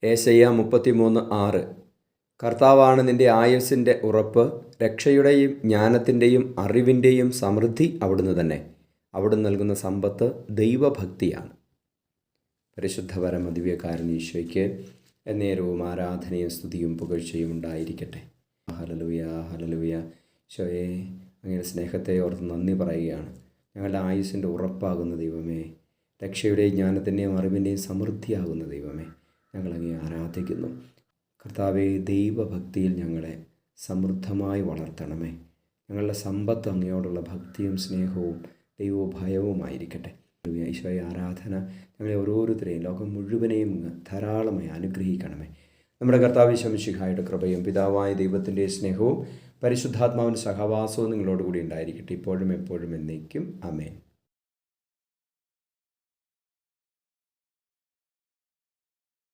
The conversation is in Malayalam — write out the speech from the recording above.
ഏശയ്യ 33:6. കർത്താവാണ് നിന്റെ ആയുസ്സിൻ്റെ ഉറപ്പ്, രക്ഷയുടെയും ജ്ഞാനത്തിൻ്റെയും അറിവിൻ്റെയും സമൃദ്ധി അവിടുന്ന് തന്നെ. അവിടുന്ന് നൽകുന്ന സമ്പത്ത് ദൈവഭക്തിയാണ്. പരിശുദ്ധ പരമദിവ്യകാരുണ്യ ഈശോയ്ക്ക് എന്നേരവും ആരാധനയും സ്തുതിയും പുകഴ്ചയും ഉണ്ടായിരിക്കട്ടെ. Hallelujah, hallelujah. ഈശോയെ, അങ്ങയുടെ സ്നേഹത്തെ ഓർത്ത് നന്ദി പറയുകയാണ്. ഞങ്ങളുടെ ആയുസ്സിൻ്റെ ഉറപ്പാകുന്ന ദൈവമേ, രക്ഷയുടെയും ജ്ഞാനത്തിൻ്റെയും അറിവിൻ്റെയും സമൃദ്ധിയാകുന്ന ദൈവമേ, ഞങ്ങളങ്ങേ ആരാധിക്കുന്നു. കർത്താവേ, ദൈവഭക്തിയിൽ ഞങ്ങളെ സമൃദ്ധമായി വളർത്തണമേ. ഞങ്ങളുടെ സമ്പത്ത് അങ്ങയോടുള്ള ഭക്തിയും സ്നേഹവും ദൈവഭയവുമായിരിക്കട്ടെ. ഈശോയെ, ആരാധന ഞങ്ങളെ ഓരോരുത്തരെയും, ലോകം മുഴുവനെയും ധാരാളമായി അനുഗ്രഹിക്കണമേ. നമ്മുടെ കർത്താവ് ഈശോ മിശിഹായുടെ കൃപയും പിതാവായ ദൈവത്തിൻ്റെ സ്നേഹവും പരിശുദ്ധാത്മാവിൻ്റെ സഹവാസവും നിങ്ങളോടുകൂടി ഉണ്ടായിരിക്കട്ടെ, ഇപ്പോഴും എപ്പോഴും എന്നേക്കും. ആമേൻ.